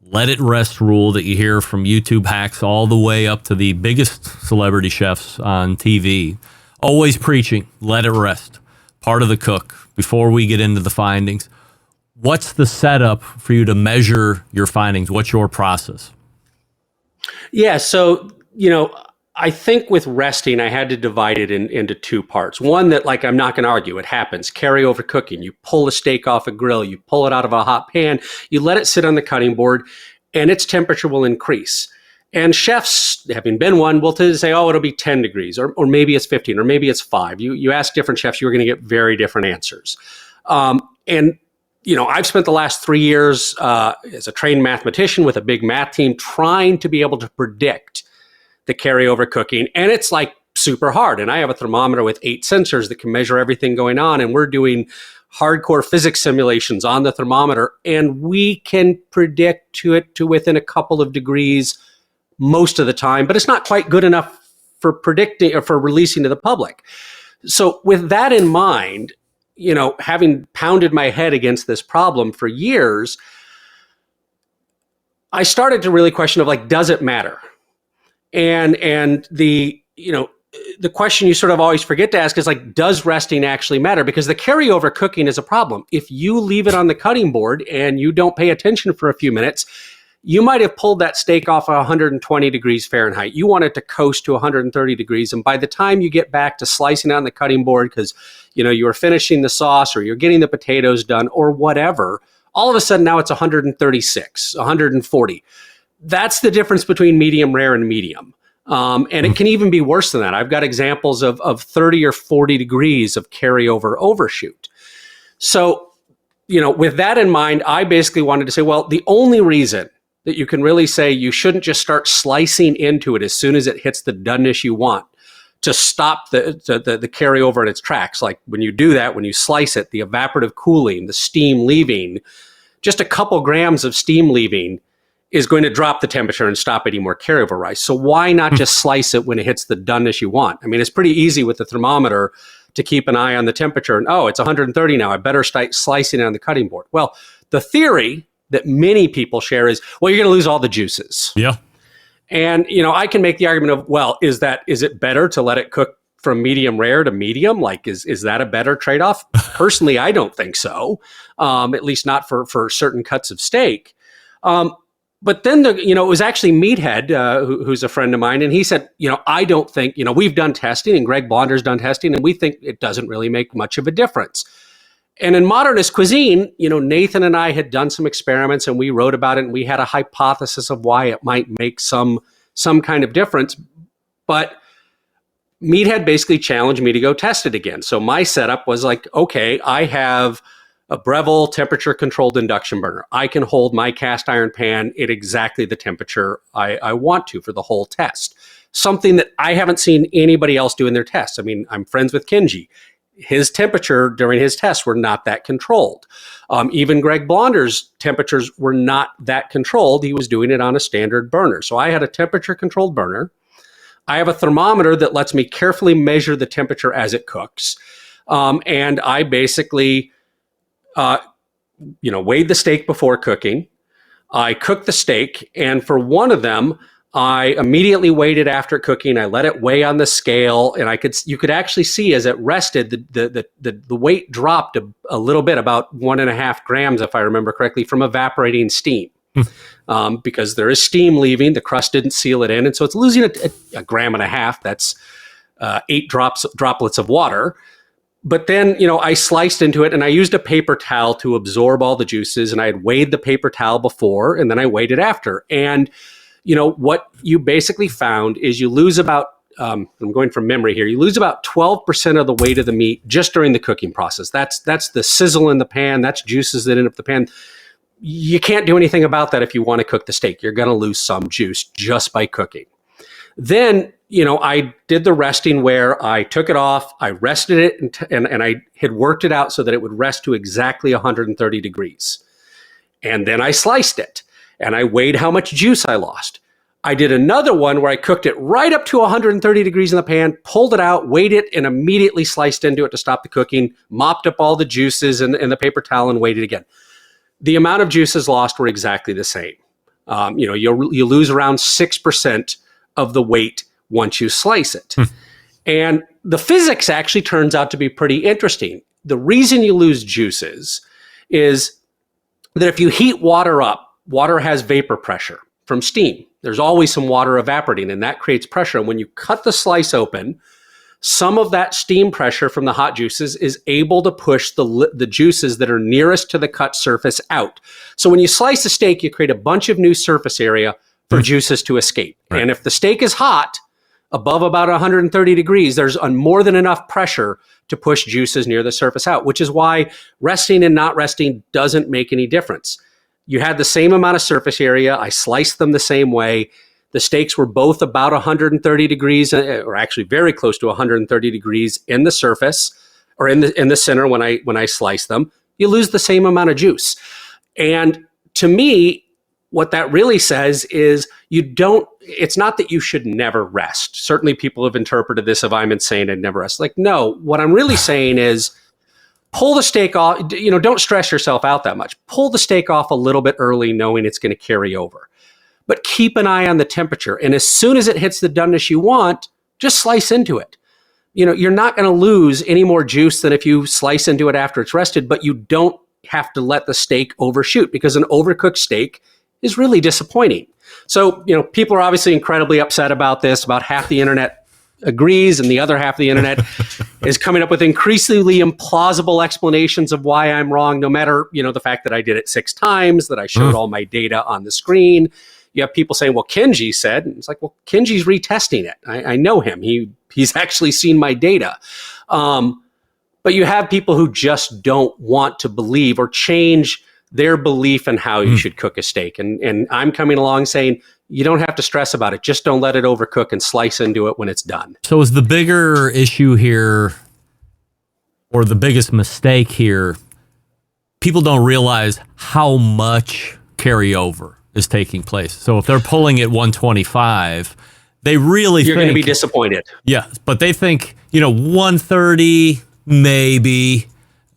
let it rest rule that you hear from YouTube hacks all the way up to the biggest celebrity chefs on TV. Always preaching, let it rest. Part of the cook. Before we get into the findings, what's the setup for you to measure your findings? What's your process? Yeah, so, I think with resting, I had to divide it into two parts. One that, like, I'm not going to argue, it happens. Carryover cooking. You pull a steak off a grill, you pull it out of a hot pan, you let it sit on the cutting board, and its temperature will increase. And chefs, having been one, will tend to say, oh, it'll be 10 degrees, or maybe it's 15, or maybe it's 5. You ask different chefs, you're going to get very different answers. I've spent the last 3 years as a trained mathematician with a big math team trying to be able to predict the carryover cooking. And it's like super hard. And I have a thermometer with 8 sensors that can measure everything going on. And we're doing hardcore physics simulations on the thermometer. And we can predict to within a couple of degrees most of the time, but it's not quite good enough for predicting or for releasing to the public. So with that in mind, having pounded my head against this problem for years, I started to really question of, does it matter? And the question you sort of always forget to ask is, does resting actually matter? Because the carryover cooking is a problem. If you leave it on the cutting board and you don't pay attention for a few minutes, you might have pulled that steak off at 120 degrees Fahrenheit. You want it to coast to 130 degrees. And by the time you get back to slicing it on the cutting board, because, you were finishing the sauce or you're getting the potatoes done or whatever, all of a sudden now it's 136, 140. That's the difference between medium rare and medium. And it can even be worse than that. I've got examples of 30 or 40 degrees of carryover overshoot. So, with that in mind, I basically wanted to say, well, the only reason that you can really say you shouldn't just start slicing into it as soon as it hits the doneness you want to stop the carryover in its tracks. Like when you do that, when you slice it, the evaporative cooling, the steam leaving, just a couple grams of steam leaving is going to drop the temperature and stop any more carryover rice. So why not just slice it when it hits the doneness you want? I mean, it's pretty easy with the thermometer to keep an eye on the temperature. And, it's 130 now. I better start slicing it on the cutting board. Well, the theory that many people share is, well, you're going to lose all the juices. Yeah. And, I can make the argument of, well, is it better to let it cook from medium rare to medium? Is that a better trade-off? Personally, I don't think so. At least not for certain cuts of steak. But then, it was actually Meathead, who's a friend of mine, and he said, I don't think, we've done testing, and Greg Blonder's done testing, and we think it doesn't really make much of a difference. And in modernist cuisine, Nathan and I had done some experiments, and we wrote about it, and we had a hypothesis of why it might make some kind of difference. But Meathead basically challenged me to go test it again. So my setup was okay, I have a Breville temperature-controlled induction burner. I can hold my cast iron pan at exactly the temperature I want to for the whole test. Something that I haven't seen anybody else do in their tests. I mean, I'm friends with Kenji. his temperature during his tests were not that controlled. Even Greg Blonder's temperatures were not that controlled. He was doing it on a standard burner. So I had a temperature controlled burner. I have a thermometer that lets me carefully measure the temperature as it cooks. And I basically, weighed the steak before cooking. I cooked the steak, and for one of them, I immediately weighed it after cooking. I let it weigh on the scale, and you could actually see as it rested, the weight dropped a little bit, about 1.5 grams, if I remember correctly, from evaporating steam. Because there is steam leaving, the crust didn't seal it in, and so it's losing a gram and a half. That's 8 droplets of water. But then, I sliced into it, and I used a paper towel to absorb all the juices, and I had weighed the paper towel before, and then I weighed it after. And, what you basically found is you lose about, I'm going from memory here, you lose about 12% of the weight of the meat just during the cooking process. That's the sizzle in the pan, that's juices that end up the pan. You can't do anything about that if you want to cook the steak. You're going to lose some juice just by cooking. Then, I did the resting where I took it off, I rested it, and I had worked it out so that it would rest to exactly 130 degrees. And then I sliced it, and I weighed how much juice I lost. I did another one where I cooked it right up to 130 degrees in the pan, pulled it out, weighed it, and immediately sliced into it to stop the cooking, mopped up all the juices in the paper towel, and weighed it again. The amount of juices lost were exactly the same. You lose around 6% of the weight once you slice it. And the physics actually turns out to be pretty interesting. The reason you lose juices is that if you heat water up, water has vapor pressure from steam. There's always some water evaporating, and that creates pressure. And when you cut the slice open, some of that steam pressure from the hot juices is able to push the juices that are nearest to the cut surface out. So when you slice a steak, you create a bunch of new surface area for juices to escape. Right. And if the steak is hot, above about 130 degrees, there's more than enough pressure to push juices near the surface out, which is why resting and not resting doesn't make any difference. You had the same amount of surface area. I sliced them the same way. The steaks were both about 130 degrees, or actually very close to 130 degrees in the surface, or in the center when I sliced them. You lose the same amount of juice. And to me, what that really says is it's not that you should never rest. Certainly people have interpreted this if I'm saying I'd never rest. Like, no, what I'm really saying is pull the steak off, don't stress yourself out that much. Pull the steak off a little bit early, knowing it's going to carry over. But keep an eye on the temperature. And as soon as it hits the doneness you want, just slice into it. You're not going to lose any more juice than if you slice into it after it's rested, but you don't have to let the steak overshoot, because an overcooked steak is really disappointing. So, people are obviously incredibly upset about this. About half the internet agrees, and the other half of the internet is coming up with increasingly implausible explanations of why I'm wrong, no matter, the fact that I did it 6 times, that I showed all my data on the screen. You have people saying, well, Kenji said, and it's like, well, Kenji's retesting it. I know him. He's actually seen my data. But you have people who just don't want to believe or change their belief in how you should cook a steak. And I'm coming along saying, you don't have to stress about it. Just don't let it overcook and slice into it when it's done. So is the bigger issue here, or the biggest mistake here, people don't realize how much carryover is taking place. So if they're pulling at 125, they really You're going to be disappointed. Yeah, but they think, 130 maybe,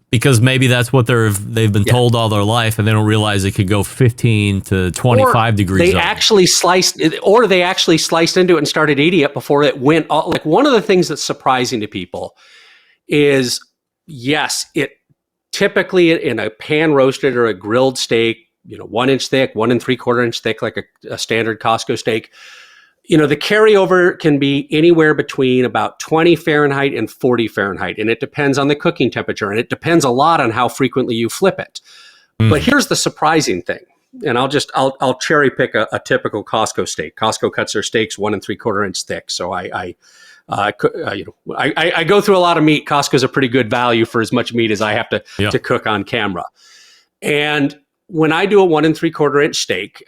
because maybe that's what they've been told all their life, and they don't realize it could go 15 to 25 degrees. They actually sliced into it and started eating it before it went. Like, one of the things that's surprising to people is, yes, it typically in a pan roasted or a grilled steak, 1 inch thick, 1 3/4 inch thick, like a standard Costco steak. The carryover can be anywhere between about 20 Fahrenheit and 40 Fahrenheit. And it depends on the cooking temperature. And it depends a lot on how frequently you flip it. But here's the surprising thing. And I'll cherry pick a typical Costco steak. Costco cuts their steaks 1 3/4 inch thick. So I go through a lot of meat. Costco's a pretty good value for as much meat as I have to cook on camera. And when I do a 1 3/4 inch steak,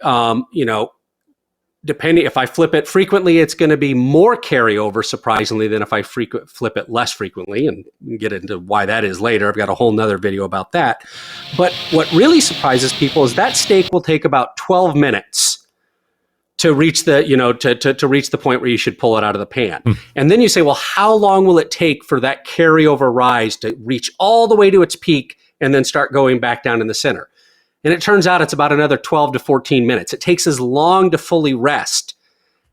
depending, if I flip it frequently, it's going to be more carryover, surprisingly, than if I flip it less frequently. And we can get into why that is later. I've got a whole nother video about that. But what really surprises people is that steak will take about 12 minutes to reach the, to reach the point where you should pull it out of the pan. And then you say, well, how long will it take for that carryover rise to reach all the way to its peak and then start going back down in the center? And it turns out it's about another 12 to 14 minutes. It takes as long to fully rest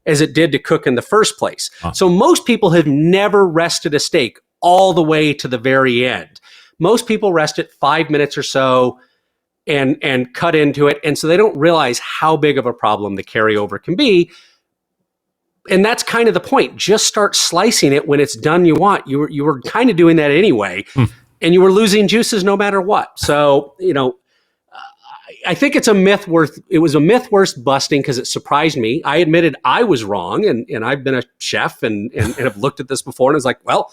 as it did to cook in the first place. So most people have never rested a steak all the way to the very end. Most people rest it 5 minutes or so and cut into it. And so they don't realize how big of a problem the carryover can be. And that's kind of the point. Just start slicing it when it's done you want. You were kind of doing that anyway, and you were losing juices no matter what. So, I think it was a myth worth busting because it surprised me. I admitted I was wrong, and I've been a chef and have looked at this before, and it's like, well,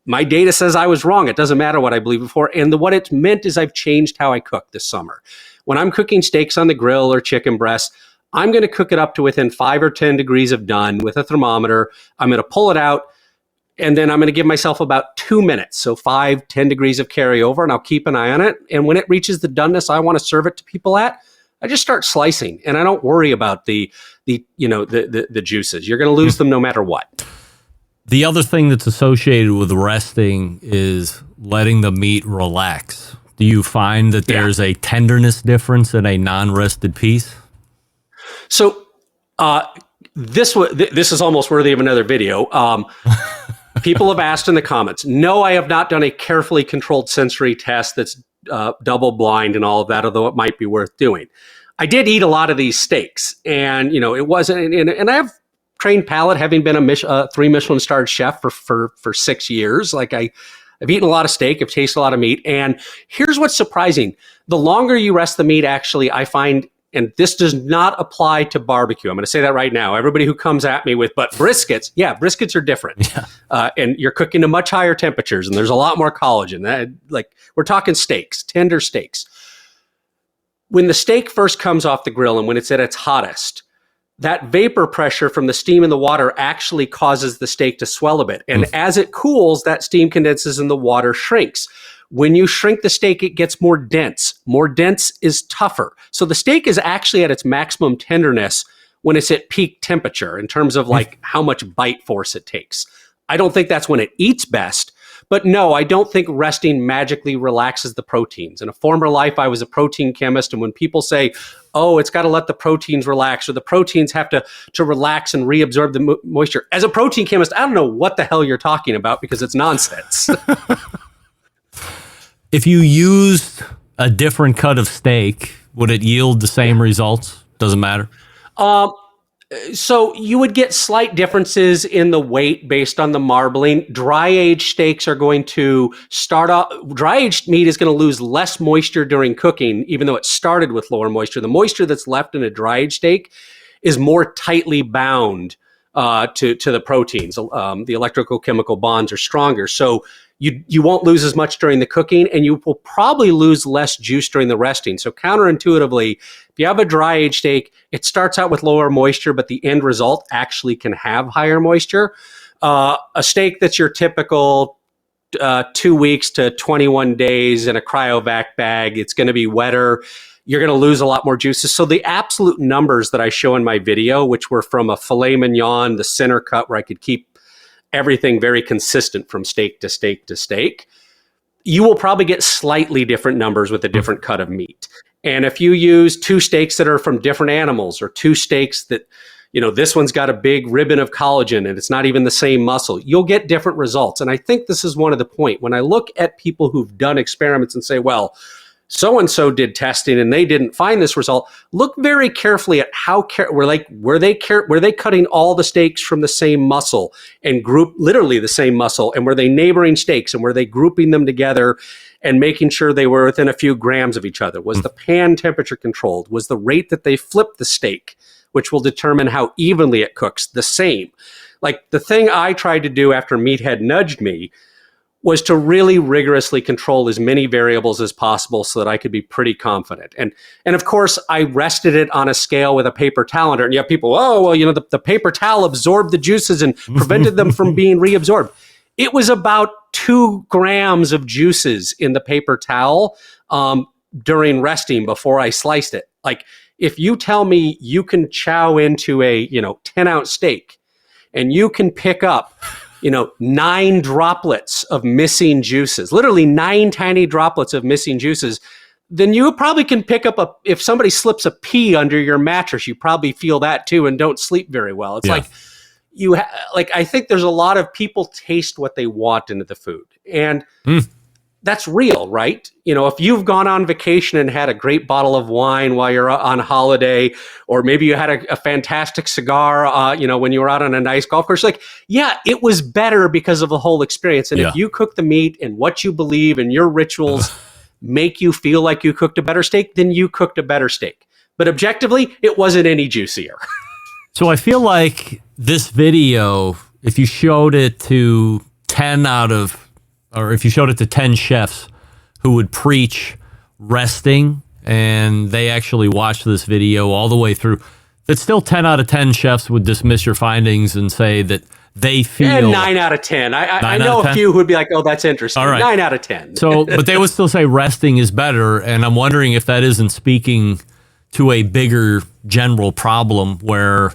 my data says I was wrong. It doesn't matter what I believe before. And what it's meant is I've changed how I cook this summer. When I'm cooking steaks on the grill or chicken breasts, I'm going to cook it up to within 5 or 10 degrees of done with a thermometer. I'm going to pull it out, and then I'm going to give myself about 2 minutes. So 5, 10 degrees of carryover, and I'll keep an eye on it. And when it reaches the doneness I want to serve it to people at, I just start slicing, and I don't worry about the juices. You're going to lose them no matter what. The other thing that's associated with resting is letting the meat relax. Do you find that there's a tenderness difference in a non-rested piece? So this is almost worthy of another video. People have asked in the comments. No, I have not done a carefully controlled sensory test that's double blind and all of that, although it might be worth doing. I did eat a lot of these steaks, and it wasn't. And I have trained palate, having been a 3 Michelin starred chef for 6 years. Like I've eaten a lot of steak, I've tasted a lot of meat, and here's what's surprising: the longer you rest the meat, actually, I find. And this does not apply to barbecue. I'm going to say that right now. Everybody who comes at me with, but briskets, briskets are different. And you're cooking to much higher temperatures, and there's a lot more collagen. We're talking steaks, tender steaks. When the steak first comes off the grill and when it's at its hottest, that vapor pressure from the steam in the water actually causes the steak to swell a bit. And as it cools, that steam condenses and the water shrinks. When you shrink the steak, it gets more dense. More dense is tougher. So the steak is actually at its maximum tenderness when it's at peak temperature in terms of how much bite force it takes. I don't think that's when it eats best. But no, I don't think resting magically relaxes the proteins. In a former life, I was a protein chemist. And when people say, oh, it's got to let the proteins relax, or the proteins have to relax and reabsorb the moisture. As a protein chemist, I don't know what the hell you're talking about because it's nonsense. If you used a different cut of steak, would it yield the same results? Doesn't matter? So you would get slight differences in the weight based on the marbling. Dry-aged steaks are going to start off... Dry-aged meat is going to lose less moisture during cooking, even though it started with lower moisture. The moisture that's left in a dry-aged steak is more tightly bound to the proteins. The electrical chemical bonds are stronger. So you won't lose as much during the cooking, and you will probably lose less juice during the resting. So counterintuitively, if you have a dry-aged steak, it starts out with lower moisture, but the end result actually can have higher moisture. A steak that's your typical 2 weeks to 21 days in a cryovac bag, it's going to be wetter. You're going to lose a lot more juices. So the absolute numbers that I show in my video, which were from a filet mignon, the center cut, where I could keep everything very consistent from steak to steak to steak, you will probably get slightly different numbers with a different cut of meat. And if you use 2 steaks that are from different animals, or 2 steaks that, this one's got a big ribbon of collagen and it's not even the same muscle, you'll get different results. And I think this is one of the point. When I look at people who've done experiments and say, well, so-and-so did testing and they didn't find this result, look very carefully at how were they cutting all the steaks from the same muscle and literally the same muscle, and were they neighboring steaks, and were they grouping them together and making sure they were within a few grams of each other? Was the pan temperature controlled? Was the rate that they flipped the steak, which will determine how evenly it cooks, the same? Like the thing I tried to do after Meathead nudged me was to really rigorously control as many variables as possible so that I could be pretty confident. And of course, I rested it on a scale with a paper towel under it. And you have people, oh, well, the paper towel absorbed the juices and prevented them from being reabsorbed. It was about 2 grams of juices in the paper towel during resting before I sliced it. Like, if you tell me you can chow into a 10-ounce steak and you can pick up 9 droplets of missing juices, literally 9 tiny droplets of missing juices, then you probably can pick up if somebody slips a pea under your mattress, you probably feel that too and don't sleep very well. It's like I think there's a lot of people taste what they want into the food, and that's real, right? If you've gone on vacation and had a great bottle of wine while you're on holiday, or maybe you had a fantastic cigar, when you were out on a nice golf course, it was better because of the whole experience. And if you cook the meat and what you believe and your rituals make you feel like you cooked a better steak, then you cooked a better steak. But objectively, it wasn't any juicier. So I feel like this video, if you showed it to 10 chefs who would preach resting, and they actually watched this video all the way through, that still 10 out of 10 chefs would dismiss your findings and say that they feel... And 9 out of 10. I know a few who would be like, oh, that's interesting. All right. 9 out of 10. But they would still say resting is better, and I'm wondering if that isn't speaking to a bigger general problem where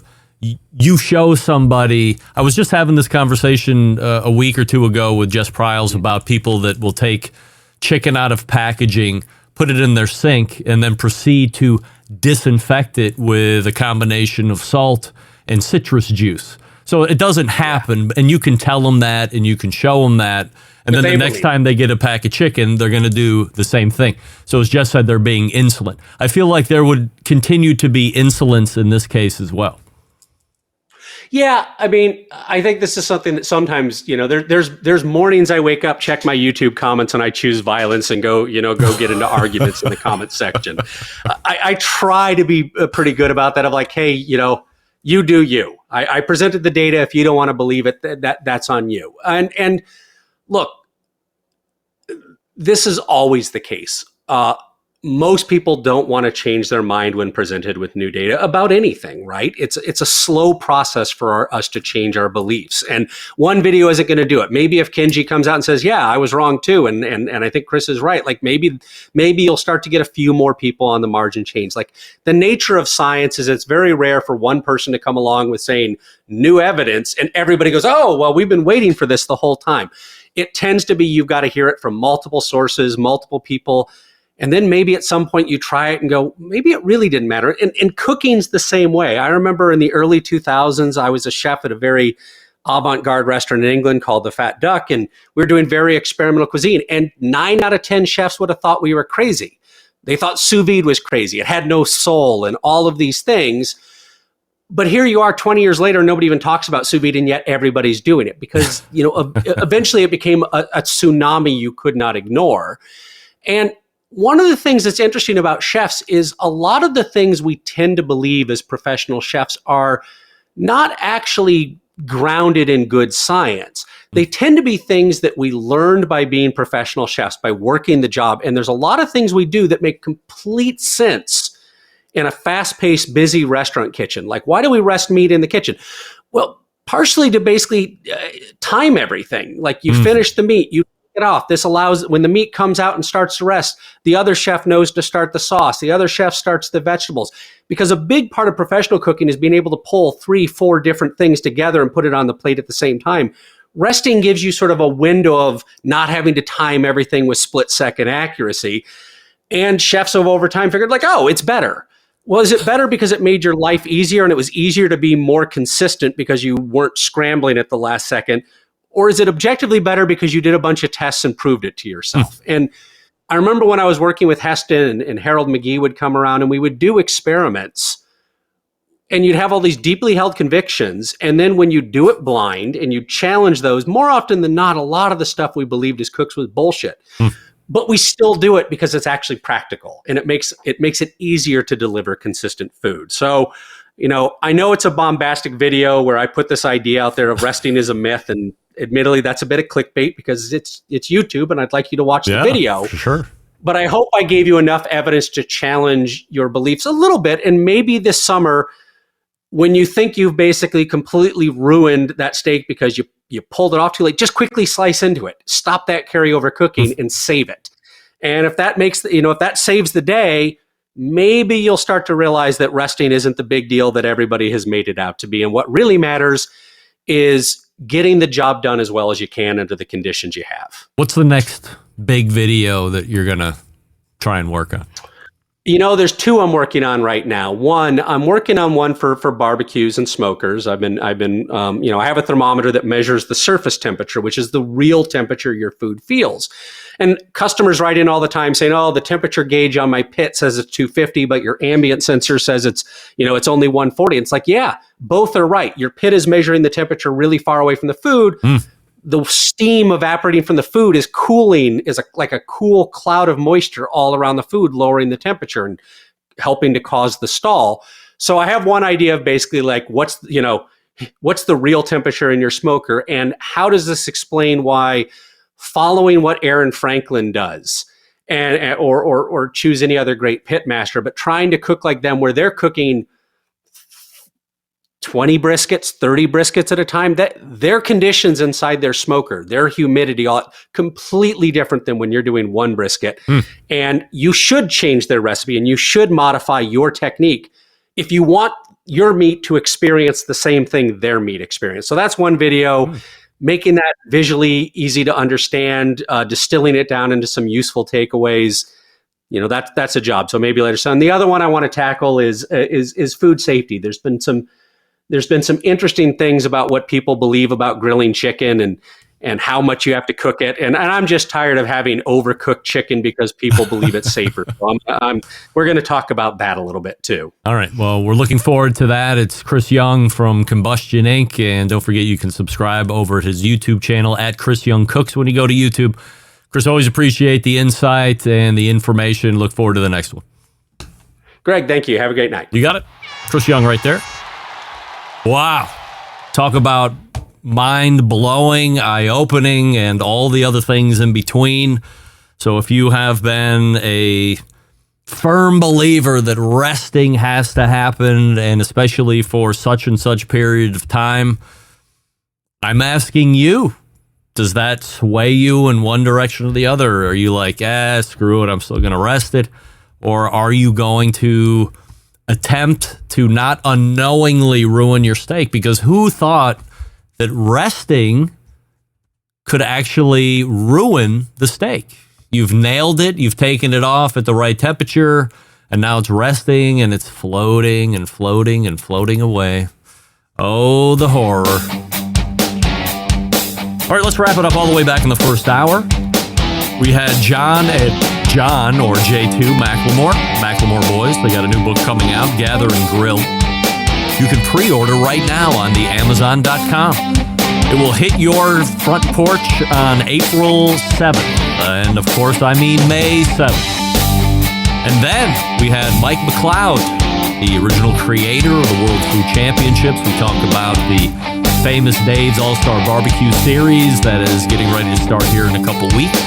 you show somebody. I was just having this conversation a week or two ago with Jess Pryles about people that will take chicken out of packaging, put it in their sink, and then proceed to disinfect it with a combination of salt and citrus juice. So it doesn't happen, and you can tell them that, and you can show them that, and then the next time they get a pack of chicken, they're going to do the same thing. So as Jess said, they're being insolent. I feel like there would continue to be insolence in this case as well. Yeah, I mean, I think this is something that sometimes, there's mornings I wake up, check my YouTube comments, and I choose violence and go get into arguments in the comment section. I try to be pretty good about that. Of like, hey, you do you. I presented the data. If you don't want to believe it, that's on you. And look, this is always the case. Most people don't want to change their mind when presented with new data about anything, right? It's a slow process for us to change our beliefs. And one video isn't going to do it. Maybe if Kenji comes out and says, yeah, I was wrong too, and I think Chris is right, like maybe you'll start to get a few more people on the margin change. Like, the nature of science is it's very rare for one person to come along with saying new evidence and everybody goes, oh, well, we've been waiting for this the whole time. It tends to be you've got to hear it from multiple sources, multiple people. And then maybe at some point you try it and go, maybe it really didn't matter. And cooking's the same way. I remember in the early 2000s, I was a chef at a very avant-garde restaurant in England called the Fat Duck, and we were doing very experimental cuisine. And 9 out of 10 chefs would have thought we were crazy. They thought sous vide was crazy. It had no soul and all of these things. But here you are 20 years later, nobody even talks about sous vide, and yet everybody's doing it because, eventually it became a tsunami you could not ignore. And one of the things that's interesting about chefs is a lot of the things we tend to believe as professional chefs are not actually grounded in good science. They tend to be things that we learned by being professional chefs, by working the job. And there's a lot of things we do that make complete sense in a fast-paced, busy restaurant kitchen. Like, why do we rest meat in the kitchen? Well, partially to basically time everything. Like, you finish the meat, you it off. This allows, when the meat comes out and starts to rest, the other chef knows to start the sauce. The other chef starts the vegetables. Because a big part of professional cooking is being able to pull 3-4 different things together and put it on the plate at the same time. Resting gives you sort of a window of not having to time everything with split-second accuracy. And chefs have over time figured like, oh, it's better. Well, is it better because it made your life easier and it was easier to be more consistent because you weren't scrambling at the last second? Or is it objectively better because you did a bunch of tests and proved it to yourself? And I remember when I was working with Heston and Harold McGee would come around and we would do experiments and you'd have all these deeply held convictions. And then when you do it blind and you challenge those, more often than not, a lot of the stuff we believed as cooks was bullshit. But we still do it because it's actually practical and it makes it easier to deliver consistent food. So, I know it's a bombastic video where I put this idea out there of resting is a myth and Admittedly, that's a bit of clickbait because it's YouTube, and I'd like you to watch the video. For sure. But I hope I gave you enough evidence to challenge your beliefs a little bit. And maybe this summer, when you think you've basically completely ruined that steak because you pulled it off too late, just quickly slice into it. Stop that carryover cooking and save it. And if that if that saves the day, maybe you'll start to realize that resting isn't the big deal that everybody has made it out to be. And what really matters is getting the job done as well as you can under the conditions you have. What's the next big video that you're going to try and work on? There's two I'm working on right now. One, I'm working on one for barbecues and smokers. I have a thermometer that measures the surface temperature, which is the real temperature your food feels. And customers write in all the time saying, "Oh, the temperature gauge on my pit says it's 250, but your ambient sensor says it's only 140." It's like, yeah, both are right. Your pit is measuring the temperature really far away from the food. The steam evaporating from the food is cooling, like a cool cloud of moisture all around the food, lowering the temperature and helping to cause the stall. So I have one idea of basically like what's the real temperature in your smoker, and how does this explain why following what Aaron Franklin does and or choose any other great pit master, but trying to cook like them where they're cooking 20 briskets, 30 briskets at a time, that their conditions inside their smoker, their humidity, all completely different than when you're doing one brisket. And you should change their recipe and you should modify your technique if you want your meat to experience the same thing their meat experience. So that's one video, making that visually easy to understand, distilling it down into some useful takeaways. That's a job. So maybe later. So, and the other one I want to tackle is food safety. There's been some interesting things about what people believe about grilling chicken and how much you have to cook it. And I'm just tired of having overcooked chicken because people believe it's safer. So we're going to talk about that a little bit too. All right. Well, we're looking forward to that. It's Chris Young from Combustion Inc. And don't forget, you can subscribe over at his YouTube channel at Chris Young Cooks when you go to YouTube. Chris, always appreciate the insight and the information. Look forward to the next one. Greg, thank you. Have a great night. You got it. Chris Young right there. Wow. Talk about mind-blowing, eye-opening, and all the other things in between. So if you have been a firm believer that resting has to happen, and especially for such and such period of time, I'm asking you, does that sway you in one direction or the other? Are you like, screw it, I'm still going to rest it? Or are you going to attempt to not unknowingly ruin your steak? Because who thought that resting could actually ruin the steak? You've nailed it. You've taken it off at the right temperature, and now it's resting, and it's floating and floating and floating away. Oh, the horror. All right, let's wrap it up all the way back in the first hour. We had John or J2 Macklemore Boys. They got a new book coming out, Gather and Grill. You can pre-order right now on the Amazon.com. It will hit your front porch on April 7th. And of course, I mean May 7th. And then we had Mike McLeod, the original creator of the World Food Championships. We talked about the famous Dave's All-Star Barbecue Series that is getting ready to start here in a couple weeks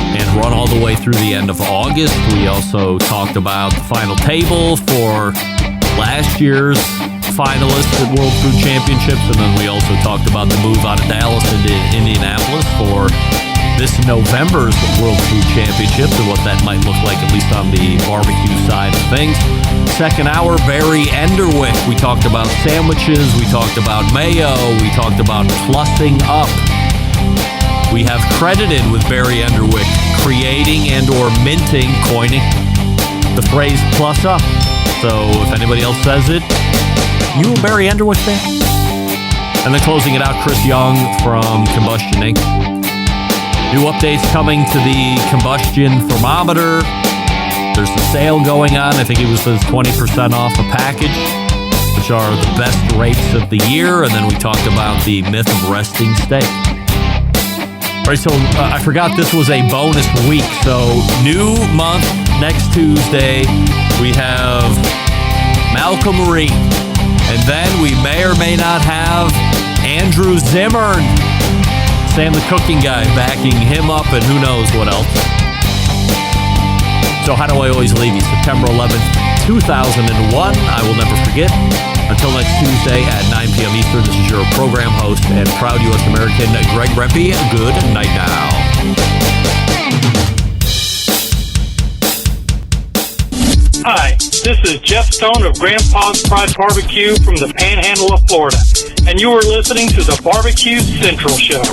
and run all the way through the end of August. We also talked about the final table for last year's finalists at World Food Championships, and then we also talked about the move out of Dallas into Indianapolis for this November's World Food Championships and what that might look like, at least on the barbecue side of things. Second hour, Barry Enderwick. We talked about sandwiches, we talked about mayo, we talked about plussing up. We have credited with Barry Enderwick creating and or coining the phrase plus up. So if anybody else says it, you a Barry Enderwick fan? And then closing it out, Chris Young from Combustion Inc. New updates coming to the combustion thermometer. There's a sale going on. I think it was 20% off a package, which are the best rates of the year. And then we talked about the myth of resting steak. All right, so I forgot this was a bonus week. So new month, next Tuesday, we have Malcolm Reed. And then we may or may not have Andrew Zimmern. Sam the Cooking Guy backing him up, and who knows what else. So how do I always leave you? September 11th, 2001. I will never forget. Until next Tuesday at 9 p.m. Eastern, this is your program host and proud U.S. American, Greg Rempe. Good night now. Hi, this is Jeff Stone of Grandpa's Pride Barbecue from the Panhandle of Florida, and you are listening to the Barbecue Central Show.